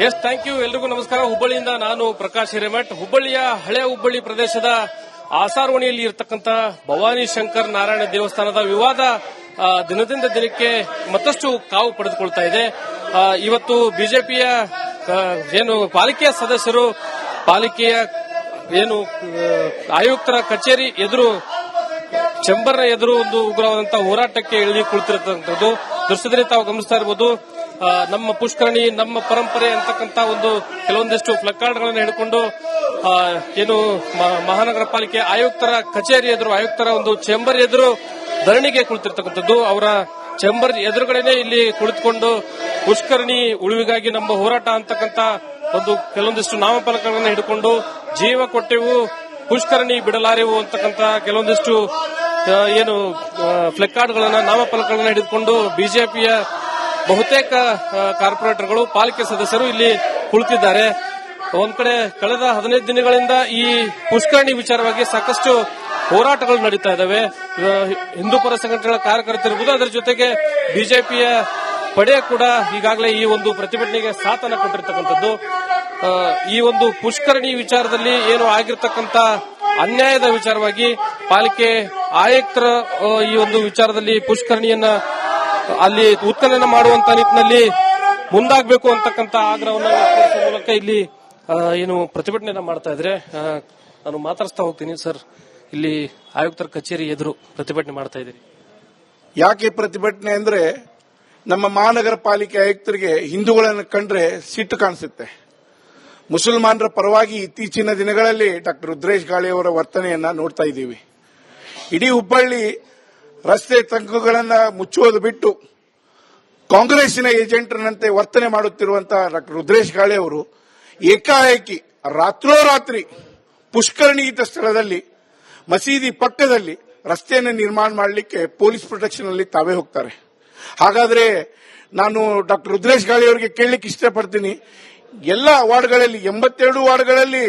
S, thank you. ಎಲ್ರಿಗೂ ನಮಸ್ಕಾರ. ಹುಬ್ಬಳ್ಳಿಯಿಂದ ನಾನು ಪ್ರಕಾಶ್ ಹಿರೇಮಠ್. ಹುಬ್ಬಳ್ಳಿಯ ಹಳೆ ಹುಬ್ಬಳ್ಳಿ ಪ್ರದೇಶದ ಆಸಾರವಣಿಯಲ್ಲಿ ಇರತಕ್ಕಂತ ಭವಾನಿ ಶಂಕರ್ ನಾರಾಯಣ ದೇವಸ್ಥಾನದ ವಿವಾದ ದಿನದಿಂದ ದಿನಕ್ಕೆ ಮತ್ತಷ್ಟು ಕಾವು ಪಡೆದುಕೊಳ್ತಾ ಇದೆ. ಇವತ್ತು ಬಿಜೆಪಿಯ ಏನು ಪಾಲಿಕೆಯ ಸದಸ್ಯರು ಪಾಲಿಕೆಯ ಏನು ಆಯುಕ್ತರ ಕಚೇರಿ ಎದುರು ಚೇಂಬರ್ನ ಎದುರು ಒಂದು ಉಗ್ರವಾದಂತಹ ಹೋರಾಟಕ್ಕೆ ಇಳಿದು ಕುಳಿತಿರತಕ್ಕಂಥದ್ದು ದೃಶ್ಯದಲ್ಲಿ ತಾವು ಗಮನಿಸ್ತಾ ಇರಬಹುದು. ನಮ್ಮ ಪುಷ್ಕರಣಿ ನಮ್ಮ ಪರಂಪರೆ ಅಂತಕ್ಕಂಥ ಒಂದು ಕೆಲವೊಂದಿಷ್ಟು ಫ್ಲಕ್ಕಾರ್ಡ್ಗಳನ್ನು ಹಿಡ್ಕೊಂಡು ಏನು ಮಹಾನಗರ ಪಾಲಿಕೆ ಆಯುಕ್ತರ ಕಚೇರಿ ಎದುರು ಆಯುಕ್ತರ ಒಂದು ಚೇಂಬರ್ ಎದುರು ಧರಣಿಗೆ ಕುಳಿತಿರ್ತಕ್ಕಂಥದ್ದು. ಅವರ ಚೇಂಬರ್ ಎದುರುಗಡೆನೆ ಇಲ್ಲಿ ಕುಳಿತುಕೊಂಡು ಪುಷ್ಕರಣಿ ಉಳಿವಿಗಾಗಿ ನಮ್ಮ ಹೋರಾಟ ಅಂತಕ್ಕಂಥ ಒಂದು ಕೆಲವೊಂದಿಷ್ಟು ನಾಮಫಲಕಗಳನ್ನು ಹಿಡ್ಕೊಂಡು ಜೀವ ಕೊಟ್ಟೆವು ಪುಷ್ಕರಣಿ ಬಿಡಲಾರೆವು ಅಂತಕ್ಕಂಥ ಕೆಲವೊಂದಿಷ್ಟು ಏನು ಫ್ಲೆಕ್ಕಾರ್ಡ್ಗಳನ್ನ ನಾಮಫಲಕಗಳನ್ನ ಹಿಡಿದುಕೊಂಡು ಬಿಜೆಪಿಯ ಬಹುತೇಕ ಕಾರ್ಪೊರೇಟರ್ಗಳು ಪಾಲಿಕೆ ಸದಸ್ಯರು ಇಲ್ಲಿ ಕುಳಿತಿದ್ದಾರೆ. ಒಂದ್ ಕಡೆ ಕಳೆದ 15 ದಿನಗಳಿಂದ ಈ ಪುಷ್ಕರಣಿ ವಿಚಾರವಾಗಿ ಸಾಕಷ್ಟು ಹೋರಾಟಗಳು ನಡೀತಾ ಇದ್ದಾವೆ. ಹಿಂದೂ ಪರ ಸಂಘಟನೆಗಳ ಕಾರ್ಯಕರ್ತರಿರ್ಬೋದು, ಅದರ ಜೊತೆಗೆ ಬಿಜೆಪಿಯ ಪಡೆ ಕೂಡ ಈಗಾಗಲೇ ಈ ಒಂದು ಪ್ರತಿಭಟನೆಗೆ ಸಾಥನ್ನ ಕೊಟ್ಟಿರ್ತಕ್ಕಂಥದ್ದು. ಈ ಒಂದು ಪುಷ್ಕರಣಿ ವಿಚಾರದಲ್ಲಿ ಏನು ಆಗಿರ್ತಕ್ಕಂಥ ಅನ್ಯಾಯದ ವಿಚಾರವಾಗಿ ಪಾಲಿಕೆ ಆಯುಕ್ತರ ಈ ಒಂದು ವಿಚಾರದಲ್ಲಿ ಪುಷ್ಕರಣಿಯನ್ನ ಅಲ್ಲಿ ಉತ್ಖನನ ಮಾಡುವಂತ ನಿಟ್ಟಿನಲ್ಲಿ ಮುಂದಾಗಬೇಕು ಅಂತಕ್ಕಂಥ ಆಗ್ರಹವನ್ನು ವ್ಯಕ್ತಪಡಿಸುವ ಮೂಲಕ ಇಲ್ಲಿ ಏನು ಪ್ರತಿಭಟನೆಯನ್ನ ಮಾಡ್ತಾ ಇದ್ರೆ ನಾನು ಮಾತಾಡಿಸ್ತಾ ಹೋಗ್ತೀನಿ. ಸರ್, ಇಲ್ಲಿ ಆಯುಕ್ತರ ಕಚೇರಿ ಎದುರು ಪ್ರತಿಭಟನೆ ಮಾಡ್ತಾ ಇದ್ದೀರಿ, ಯಾಕೆ ಪ್ರತಿಭಟನೆ ಅಂದ್ರೆ ನಮ್ಮ ಮಹಾನಗರ ಪಾಲಿಕೆ ಆಯುಕ್ತರಿಗೆ ಹಿಂದೂಗಳನ್ನು ಕಂಡ್ರೆ ಸಿಟ್ಟು ಕಾಣಿಸುತ್ತೆ. ಮುಸಲ್ಮಾನರ ಪರವಾಗಿ ಇತ್ತೀಚಿನ ದಿನಗಳಲ್ಲಿ ಡಾಕ್ಟರ್ ರುದ್ರೇಶ್ ಗಾಳಿಯವರ ವರ್ತನೆಯನ್ನ ನೋಡ್ತಾ ಇದ್ದೀವಿ. ಇಡೀ ಹುಬ್ಬಳ್ಳಿ ರಸ್ತೆ ತಂಗುಗಳನ್ನು ಮುಚ್ಚುವುದು ಬಿಟ್ಟು ಕಾಂಗ್ರೆಸ್ಸಿನ ಏಜೆಂಟರಂತೆ ವರ್ತನೆ ಮಾಡುತ್ತಿರುವಂತಹ ಡಾಕ್ಟರ್ ರುದ್ರೇಶ್ ಗಾಳಿ ಅವರು ಏಕಾಏಕಿ ರಾತ್ರೋರಾತ್ರಿ ಪುಷ್ಕರಣಿ ಇದ್ದ ಸ್ಥಳದಲ್ಲಿ ಮಸೀದಿ ಪಕ್ಕದಲ್ಲಿ ರಸ್ತೆಯನ್ನು ನಿರ್ಮಾಣ ಮಾಡಲಿಕ್ಕೆ ಪೊಲೀಸ್ ಪ್ರೊಟೆಕ್ಷನ್ ಅಲ್ಲಿ ತಾವೇ ಹೋಗ್ತಾರೆ. ಹಾಗಾದ್ರೆ ನಾನು ಡಾಕ್ಟರ್ ರುದ್ರೇಶ್ ಗಾಳಿ ಅವರಿಗೆ ಕೇಳಲಿಕ್ಕೆ ಇಷ್ಟಪಡ್ತೀನಿ, ಎಲ್ಲ ವಾರ್ಡ್ಗಳಲ್ಲಿ 82 ವಾರ್ಡ್ಗಳಲ್ಲಿ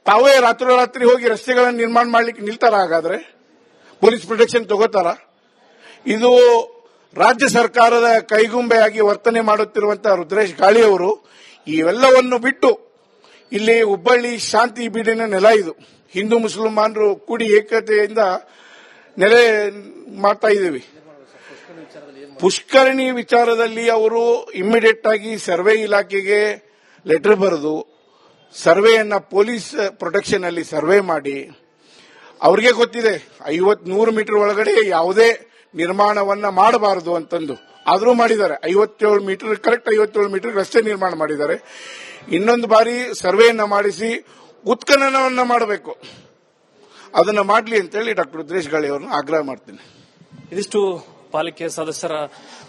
ತಾವೇ ರಾತ್ರೋರಾತ್ರಿ ಹೋಗಿ ರಸ್ತೆಗಳನ್ನು ನಿರ್ಮಾಣ ಮಾಡಲಿಕ್ಕೆ ನಿಲ್ತಾರ? ಹಾಗಾದ್ರೆ ಪೊಲೀಸ್ ಪ್ರೊಟೆಕ್ಷನ್ ತಗೋತಾರ? ಇದು ರಾಜ್ಯ ಸರ್ಕಾರದ ಕೈಗುಂಬೆಯಾಗಿ ವರ್ತನೆ ಮಾಡುತ್ತಿರುವಂತಹ ರುದ್ರೇಶ್ ಗಾಳಿ ಅವರು ಇವೆಲ್ಲವನ್ನು ಬಿಟ್ಟು ಇಲ್ಲಿ ಹುಬ್ಬಳ್ಳಿ ಶಾಂತಿ ಬೀಡಿನ ನೆಲ ಇದು. ಹಿಂದೂ ಮುಸಲ್ಮಾನರು ಕೂಡಿ ಏಕತೆಯಿಂದ ನೆಲೆ ಮಾಡ್ತಾ ಇದ್ದೀವಿ. ಪುಷ್ಕರಣಿ ವಿಚಾರದಲ್ಲಿ ಅವರು ಇಮ್ಮಿಡಿಯೇಟ್ ಆಗಿ ಸರ್ವೆ ಇಲಾಖೆಗೆ ಲೆಟರ್ ಬರೆದು ಸರ್ವೆಯನ್ನ ಪೊಲೀಸ್ ಪ್ರೊಟೆಕ್ಷನ್ ಅಲ್ಲಿ ಸರ್ವೆ ಮಾಡಿ, ಅವ್ರಿಗೆ ಗೊತ್ತಿದೆ 100 ಮೀಟರ್ ಒಳಗಡೆ ಯಾವುದೇ ನಿರ್ಮಾಣವನ್ನ ಮಾಡಬಾರದು ಅಂತಂದು, ಆದರೂ ಮಾಡಿದ್ದಾರೆ. 57 ಮೀಟರ್ ಕರೆಕ್ಟ್ 57 ಮೀಟರ್ ರಸ್ತೆ ನಿರ್ಮಾಣ ಮಾಡಿದ್ದಾರೆ. ಇನ್ನೊಂದು ಬಾರಿ ಸರ್ವೆಯನ್ನ ಮಾಡಿಸಿ ಉತ್ಖನನವನ್ನ ಮಾಡಬೇಕು, ಅದನ್ನ ಮಾಡಲಿ ಅಂತೇಳಿ ಡಾಕ್ಟರ್ ರುದ್ರೇಶ್ ಗಾಳಿ ಅವರನ್ನು ಆಗ್ರಹ ಮಾಡ್ತೀನಿ. ಇದಿಷ್ಟು ಪಾಲಿಕೆ ಸದಸ್ಯರ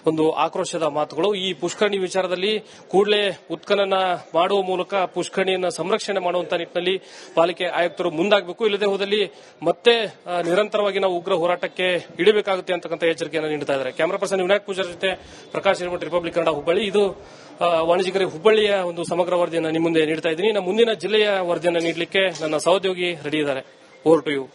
ಒಂದು ಆಕ್ರೋಶದ ಮಾತುಗಳು. ಈ ಪುಷ್ಕರಣಿ ವಿಚಾರದಲ್ಲಿ ಕೂಡಲೇ ಉತ್ಖನನ ಮಾಡುವ ಮೂಲಕ ಪುಷ್ಕರಣಿಯನ್ನು ಸಂರಕ್ಷಣೆ ಮಾಡುವಂತ ನಿಟ್ಟಿನಲ್ಲಿ ಪಾಲಿಕೆ ಆಯುಕ್ತರು ಮುಂದಾಗಬೇಕು. ಇಲ್ಲದೆ ಹೋದಲ್ಲಿ ಮತ್ತೆ ನಿರಂತರವಾಗಿ ನಾವು ಉಗ್ರ ಹೋರಾಟಕ್ಕೆ ಇಳಿಬೇಕಾಗುತ್ತೆ ಅಂತಕ್ಕಂಥ ಎಚ್ಚರಿಕೆಯನ್ನು ನೀಡುತ್ತಾ ಇದ್ದಾರೆ. ಕ್ಯಾಮರಾ ಪರ್ಸನ್ ವಿನಾಯಕ್ ಪೂಜಾರ್ ಜೊತೆ ಪ್ರಕಾಶ್ ಹಿರೇಮಠ್, ರಿಪಬ್ಲಿಕ್ ಕನ್ನಡ, ಹುಬ್ಬಳ್ಳಿ. ಇದು ವಾಣಿಜ್ಯಿಕರ ಹುಬ್ಬಳ್ಳಿಯ ಒಂದು ಸಮಗ್ರ ವರದಿಯನ್ನು ನಿಮ್ಮ ಮುಂದೆ ನೀಡ್ತಾ ಇದ್ದೀನಿ. ಮುಂದಿನ ಜಿಲ್ಲೆಯ ವರದಿಯನ್ನು ನೀಡಲಿಕ್ಕೆ ನನ್ನ ಸಹೋದ್ಯೋಗಿ ರೆಡಿ ಇದ್ದಾರೆ. Over to you.